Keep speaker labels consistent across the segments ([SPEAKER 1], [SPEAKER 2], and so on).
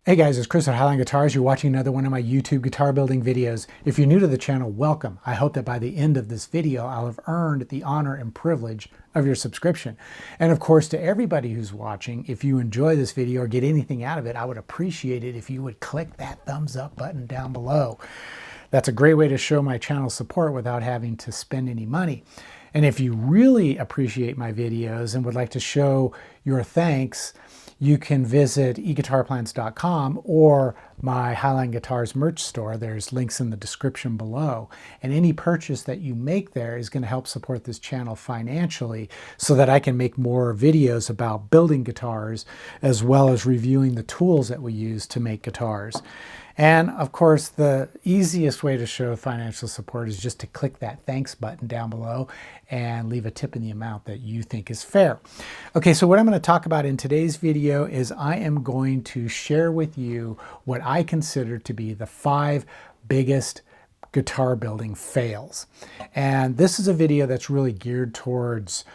[SPEAKER 1] Hey guys, it's Chris at Highline Guitars. You're watching another one of my YouTube guitar building videos. If you're new to the channel, welcome. I hope that by the end of this video, I'll have earned the honor and privilege of your subscription. And of course, to everybody who's watching, if you enjoy this video or get anything out of it, I would appreciate it if you would click that thumbs up button down below. That's a great way to show my channel support without having to spend any money. And if you really appreciate my videos and would like to show your thanks, you can visit eguitarplans.com or my Highline Guitars merch store. There's links in the description below. And any purchase that you make there is going to help support this channel financially so that I can make more videos about building guitars as well as reviewing the tools that we use to make guitars. And of course, the easiest way to show financial support is just to click that thanks button down below and leave a tip in the amount that you think is fair. Okay, so what I'm going to talk about in today's video is I am going to share with you what I consider to be the 5 biggest guitar building fails. And this is a video that's really geared towards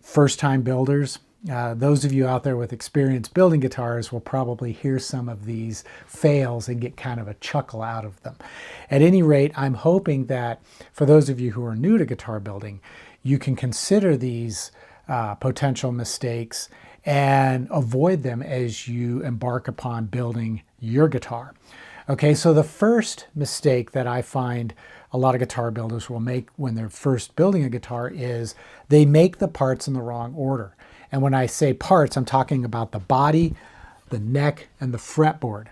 [SPEAKER 1] first-time builders. Those of you out there with experience building guitars will probably hear some of these fails and get kind of a chuckle out of them. At any rate, I'm hoping that for those of you who are new to guitar building, you can consider these potential mistakes and avoid them as you embark upon building your guitar. Okay, so the first mistake that I find a lot of guitar builders will make when they're first building a guitar is they make the parts in the wrong order. And when I say parts, I'm talking about the body, the neck, and the fretboard.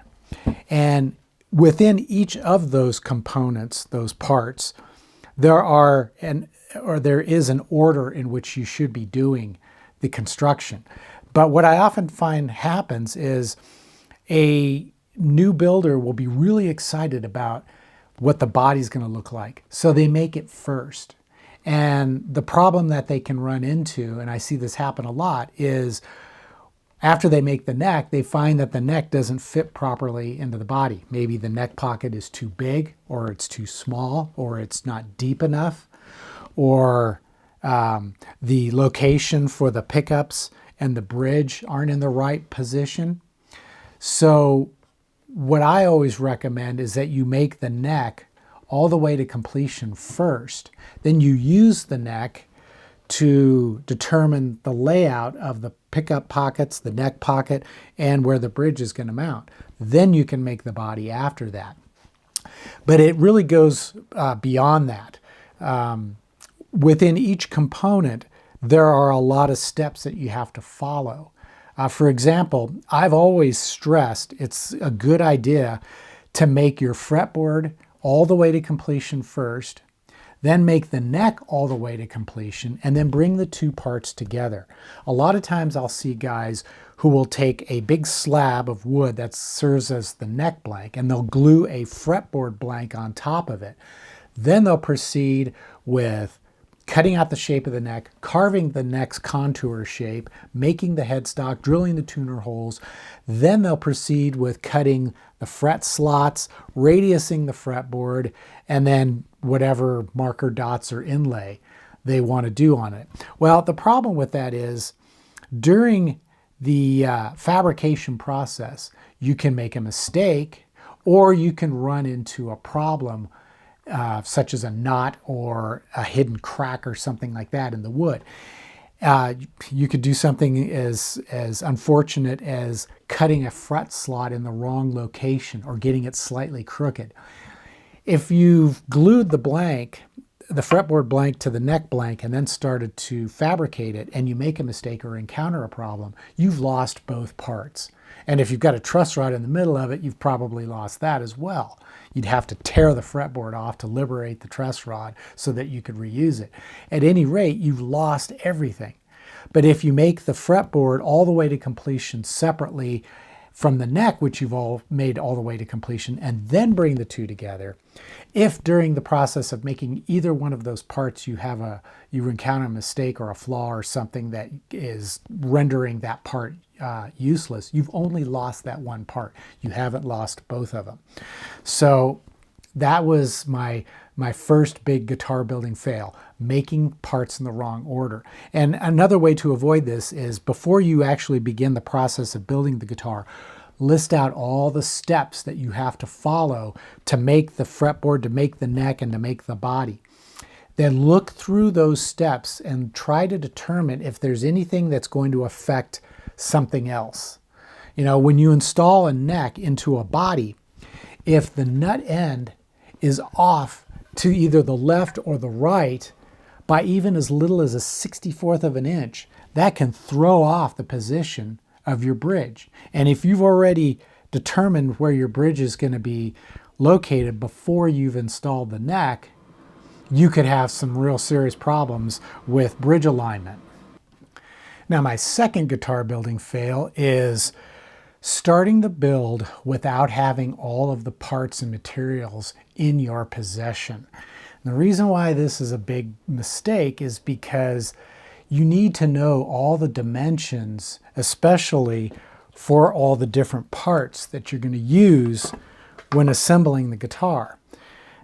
[SPEAKER 1] And within each of those components, those parts, there is an order in which you should be doing the construction. But what I often find happens is a new builder will be really excited about what the body's going to look like. So they make it first. And the problem that they can run into, and I see this happen a lot, is after they make the neck, they find that the neck doesn't fit properly into the body. Maybe the neck pocket is too big, or it's too small, or it's not deep enough, or the location for the pickups and the bridge aren't in the right position. So what I always recommend is that you make the neck all the way to completion first. Then you use the neck to determine the layout of the pickup pockets, the neck pocket, and where the bridge is going to mount. Then you can make the body after that. But it really goes beyond that. Within each component, there are a lot of steps that you have to follow. For example, I've always stressed it's a good idea to make your fretboard all the way to completion first, then make the neck all the way to completion, and then bring the two parts together. A lot of times I'll see guys who will take a big slab of wood that serves as the neck blank, and they'll glue a fretboard blank on top of it. Then they'll proceed with cutting out the shape of the neck, carving the neck's contour shape, making the headstock, drilling the tuner holes. Then they'll proceed with cutting the fret slots, radiusing the fretboard, and then whatever marker dots or inlay they want to do on it. Well, the problem with that is during the fabrication process, you can make a mistake or you can run into a problem such as a knot or a hidden crack or something like that in the wood. You could do something as unfortunate as cutting a fret slot in the wrong location or getting it slightly crooked. If you've glued the fretboard blank to the neck blank and then started to fabricate it and you make a mistake or encounter a problem, you've lost both parts. And if you've got a truss rod in the middle of it, you've probably lost that as well. You'd have to tear the fretboard off to liberate the truss rod so that you could reuse it. At any rate, you've lost everything. But if you make the fretboard all the way to completion separately from the neck, which you've all made all the way to completion, and then bring the two together, if during the process of making either one of those parts you encounter a mistake or a flaw or something that is rendering that part useless, you've only lost that one part. You haven't lost both of them. So that was my first big guitar building fail, making parts in the wrong order. And another way to avoid this is before you actually begin the process of building the guitar, list out all the steps that you have to follow to make the fretboard, to make the neck, and to make the body. Then look through those steps and try to determine if there's anything that's going to affect something else. You know, when you install a neck into a body, if the nut end is off to either the left or the right by even as little as a 64th of an inch, that can throw off the position of your bridge. And if you've already determined where your bridge is going to be located before you've installed the neck, you could have some real serious problems with bridge alignment. Now, my second guitar building fail is starting the build without having all of the parts and materials in your possession. And the reason why this is a big mistake is because you need to know all the dimensions, especially for all the different parts that you're going to use when assembling the guitar.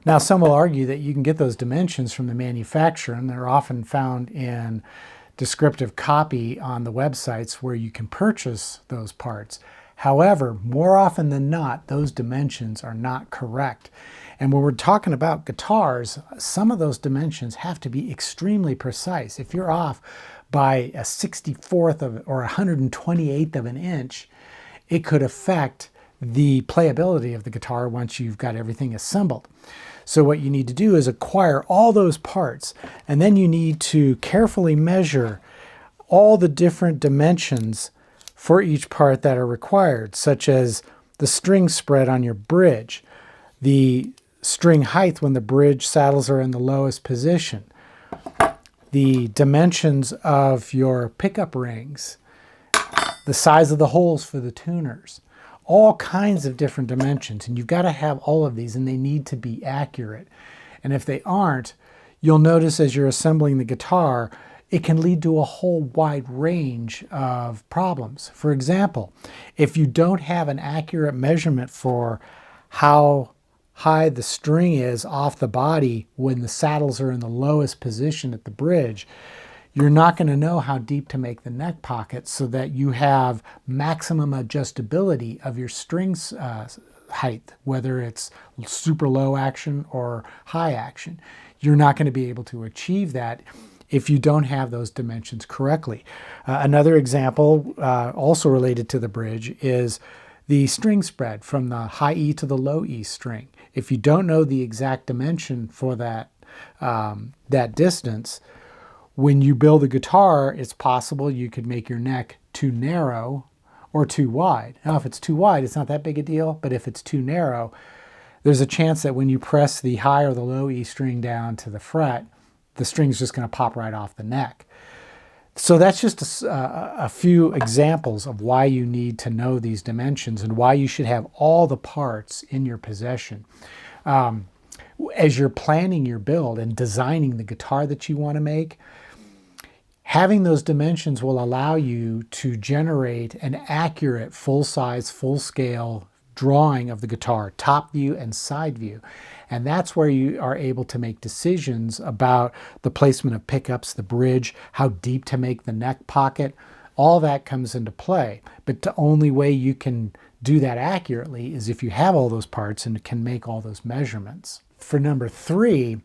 [SPEAKER 1] Now, some will argue that you can get those dimensions from the manufacturer, and they're often found in descriptive copy on the websites where you can purchase those parts. However, more often than not, those dimensions are not correct. And when we're talking about guitars, some of those dimensions have to be extremely precise. If you're off by a 64th of or 128th of an inch, it could affect the playability of the guitar once you've got everything assembled. So what you need to do is acquire all those parts, and then you need to carefully measure all the different dimensions for each part that are required, such as the string spread on your bridge, the string height when the bridge saddles are in the lowest position, the dimensions of your pickup rings, the size of the holes for the tuners, all kinds of different dimensions. And you've got to have all of these, and they need to be accurate. And if they aren't, you'll notice as you're assembling the guitar, it can lead to a whole wide range of problems. For example, if you don't have an accurate measurement for how high the string is off the body when the saddles are in the lowest position at the bridge, you're not going to know how deep to make the neck pocket so that you have maximum adjustability of your strings height, whether it's super low action or high action. You're not going to be able to achieve that if you don't have those dimensions correctly. Another example, also related to the bridge, is the string spread from the high E to the low E string. If you don't know the exact dimension for that distance, when you build a guitar, it's possible you could make your neck too narrow or too wide. Now, if it's too wide, it's not that big a deal, but if it's too narrow, there's a chance that when you press the high or the low E string down to the fret, the string's just going to pop right off the neck. So that's just a few examples of why you need to know these dimensions and why you should have all the parts in your possession. As you're planning your build and designing the guitar that you want to make, having those dimensions will allow you to generate an accurate full-size, full-scale drawing of the guitar, top view and side view. And that's where you are able to make decisions about the placement of pickups, the bridge, how deep to make the neck pocket. All that comes into play. But the only way you can do that accurately is if you have all those parts and can make all those measurements. For number 3,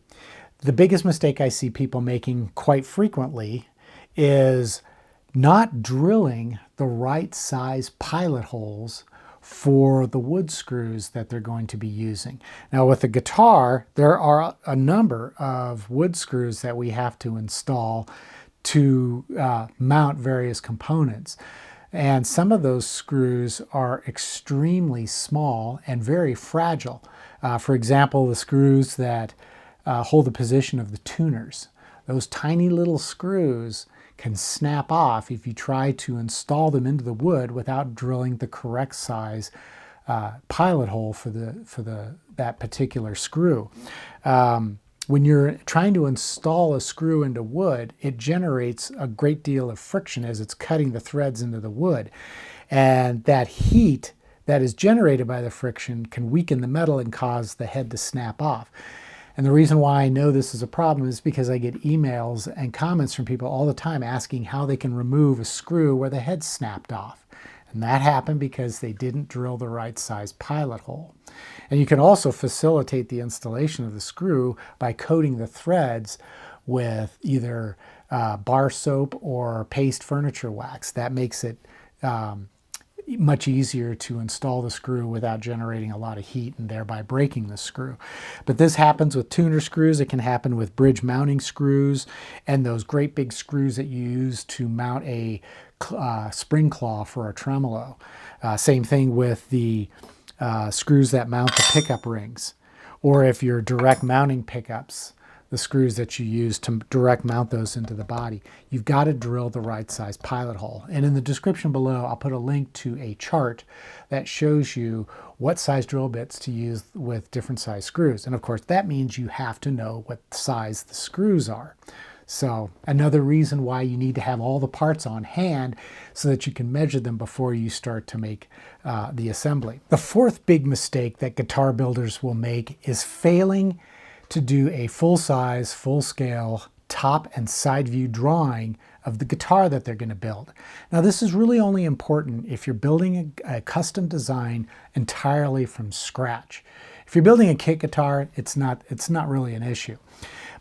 [SPEAKER 1] the biggest mistake I see people making quite frequently is not drilling the right size pilot holes for the wood screws that they're going to be using. Now, with the guitar, there are a number of wood screws that we have to install to mount various components. And some of those screws are extremely small and very fragile. For example, the screws that hold the position of the tuners. Those tiny little screws can snap off if you try to install them into the wood without drilling the correct size pilot hole for that particular screw. When you're trying to install a screw into wood, it generates a great deal of friction as it's cutting the threads into the wood. And that heat that is generated by the friction can weaken the metal and cause the head to snap off. And the reason why I know this is a problem is because I get emails and comments from people all the time asking how they can remove a screw where the head snapped off. And that happened because they didn't drill the right size pilot hole. And you can also facilitate the installation of the screw by coating the threads with either bar soap or paste furniture wax. That makes it much easier to install the screw without generating a lot of heat and thereby breaking the screw. But this happens with tuner screws. It can happen with bridge mounting screws and those great big screws that you use to mount a spring claw for a tremolo. Same thing with the screws that mount the pickup rings, or if you're direct mounting pickups, the screws that you use to direct mount those into the body. You've got to drill the right size pilot hole. And in the description below, I'll put a link to a chart that shows you what size drill bits to use with different size screws. And of course, that means you have to know what size the screws are. So another reason why you need to have all the parts on hand so that you can measure them before you start to make the assembly. The fourth big mistake that guitar builders will make is failing to do a full-size, full-scale top and side view drawing of the guitar that they're going to build. Now this is really only important if you're building a custom design entirely from scratch. If you're building a kit guitar, it's not really an issue.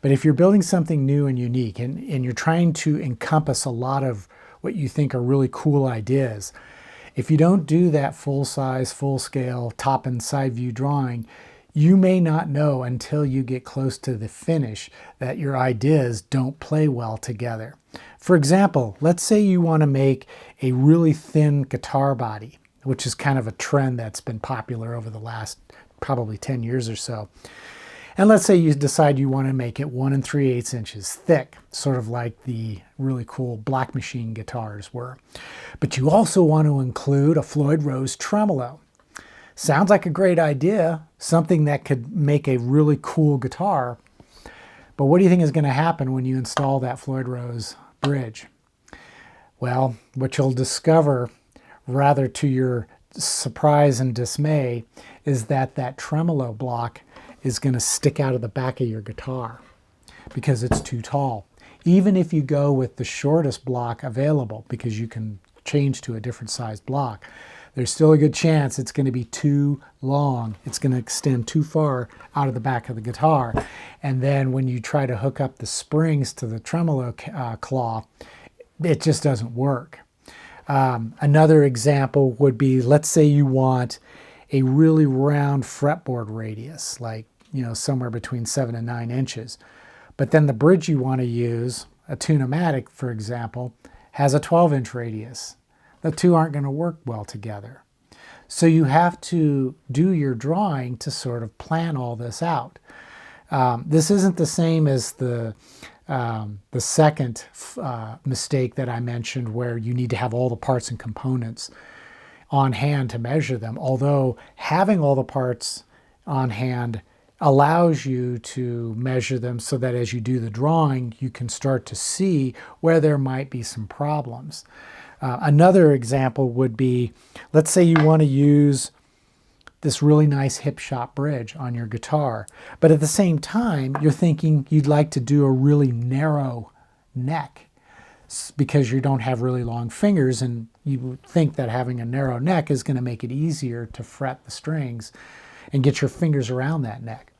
[SPEAKER 1] But if you're building something new and unique and you're trying to encompass a lot of what you think are really cool ideas, if you don't do that full-size, full-scale top and side view drawing, you may not know until you get close to the finish that your ideas don't play well together. For example, let's say you want to make a really thin guitar body, which is kind of a trend that's been popular over the last probably 10 years or so. And let's say you decide you want to make it 1 3/8 inches thick, sort of like the really cool Black Machine guitars were. But you also want to include a Floyd Rose tremolo. Sounds like a great idea, something that could make a really cool guitar. But what do you think is going to happen when you install that Floyd Rose bridge? Well, what you'll discover, rather to your surprise and dismay, is that that tremolo block is going to stick out of the back of your guitar because it's too tall. Even if you go with the shortest block available, because you can change to a different size block, there's still a good chance it's going to be too long. It's going to extend too far out of the back of the guitar. And then when you try to hook up the springs to the tremolo claw, it just doesn't work. Another example would be, let's say you want a really round fretboard radius, like, somewhere between 7 and 9 inches. But then the bridge you want to use, a Tune-o-matic, for example, has a 12-inch radius. The two aren't going to work well together. So you have to do your drawing to sort of plan all this out. This isn't the same as the second mistake that I mentioned, where you need to have all the parts and components on hand to measure them, although having all the parts on hand allows you to measure them so that as you do the drawing, you can start to see where there might be some problems. Another example would be, let's say you want to use this really nice hip shot bridge on your guitar, but at the same time, you're thinking you'd like to do a really narrow neck because you don't have really long fingers, and you would think that having a narrow neck is going to make it easier to fret the strings and get your fingers around that neck.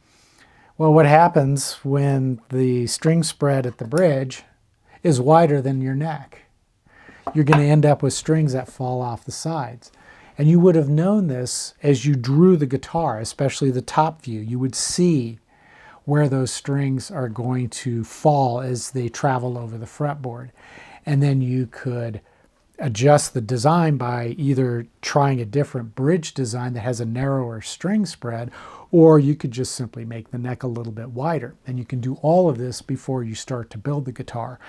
[SPEAKER 1] Well, what happens when the string spread at the bridge is wider than your neck? You're going to end up with strings that fall off the sides. And you would have known this as you drew the guitar, especially the top view. You would see where those strings are going to fall as they travel over the fretboard. And then you could adjust the design by either trying a different bridge design that has a narrower string spread, or you could just simply make the neck a little bit wider. And you can do all of this before you start to build the guitar.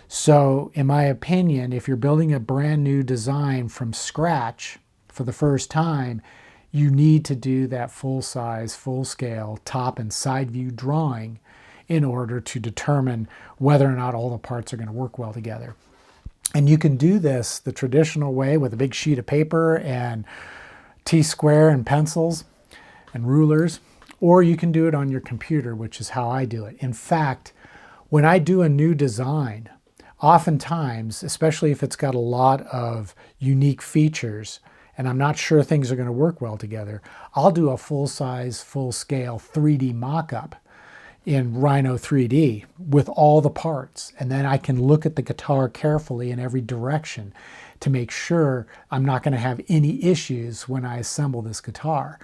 [SPEAKER 1] So in my opinion, if you're building a brand new design from scratch for the first time, you need to do that full-size, full-scale top and side view drawing in order to determine whether or not all the parts are going to work well together. And you can do this the traditional way with a big sheet of paper and T-square and pencils and rulers, or you can do it on your computer, which is how I do it. In fact, when I do a new design, oftentimes, especially if it's got a lot of unique features and I'm not sure things are going to work well together, I'll do a full-size, full-scale 3D mock-up in Rhino 3D with all the parts. And then I can look at the guitar carefully in every direction to make sure I'm not going to have any issues when I assemble this guitar.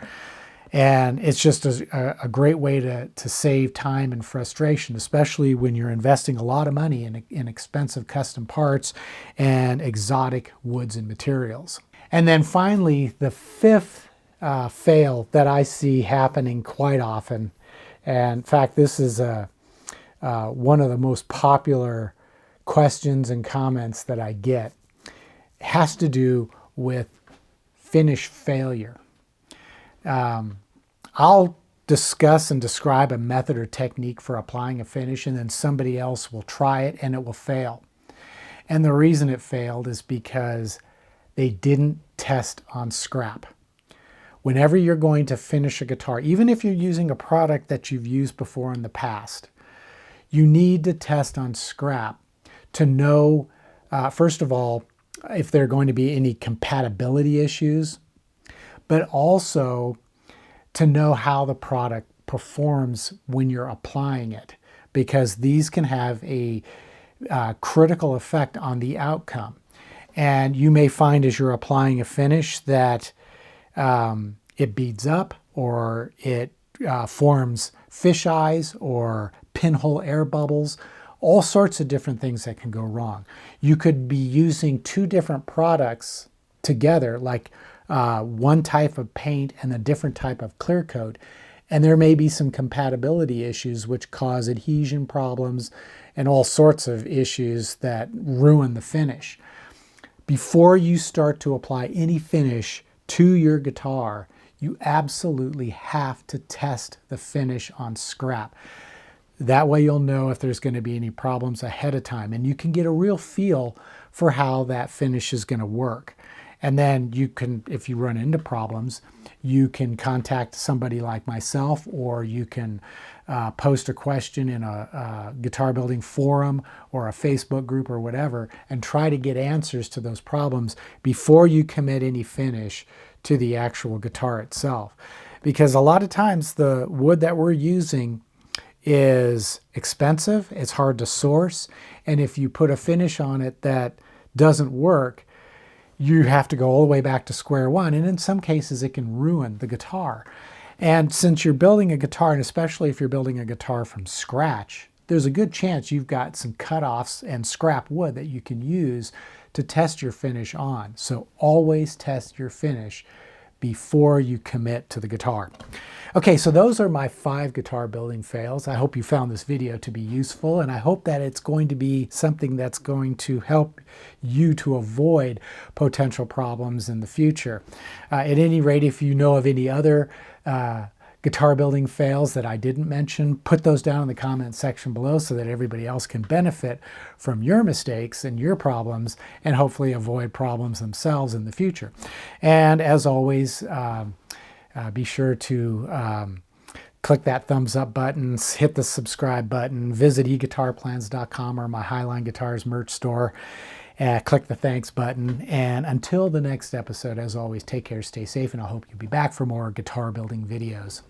[SPEAKER 1] And it's just a great way to save time and frustration, especially when you're investing a lot of money in expensive custom parts and exotic woods and materials. And then finally, the fifth fail that I see happening quite often, and in fact, this is one of the most popular questions and comments that I get, has to do with finish failure. I'll discuss and describe a method or technique for applying a finish, and then somebody else will try it and it will fail. And the reason it failed is because they didn't test on scrap. Whenever you're going to finish a guitar, even if you're using a product that you've used before in the past, you need to test on scrap to know, first of all, if there are going to be any compatibility issues, but also to know how the product performs when you're applying it, because these can have a critical effect on the outcome. And you may find as you're applying a finish that it beads up, or it forms fish eyes or pinhole air bubbles, all sorts of different things that can go wrong. You could be using two different products together, like one type of paint and a different type of clear coat, and there may be some compatibility issues which cause adhesion problems and all sorts of issues that ruin the finish. Before you start to apply any finish to your guitar, you absolutely have to test the finish on scrap. That way you'll know if there's going to be any problems ahead of time, and you can get a real feel for how that finish is going to work. And then you can, if you run into problems, you can contact somebody like myself, or you can post a question in a guitar building forum or a Facebook group or whatever, and try to get answers to those problems before you commit any finish to the actual guitar itself. Because a lot of times the wood that we're using is expensive, it's hard to source, and if you put a finish on it that doesn't work, you have to go all the way back to square one, and in some cases it can ruin the guitar. And since you're building a guitar, and especially if you're building a guitar from scratch, there's a good chance you've got some cutoffs and scrap wood that you can use to test your finish on. So always test your finish before you commit to the guitar. Okay, so those are my 5 guitar building fails. I hope you found this video to be useful, and I hope that it's going to be something that's going to help you to avoid potential problems in the future. At any rate, if you know of any other guitar building fails that I didn't mention, put those down in the comment section below so that everybody else can benefit from your mistakes and your problems, and hopefully avoid problems themselves in the future. And as always, be sure to click that thumbs up button, hit the subscribe button, visit eguitarplans.com or my Highline Guitars merch store. Click the thanks button. And until the next episode, as always, take care, stay safe, and I hope you'll be back for more guitar building videos.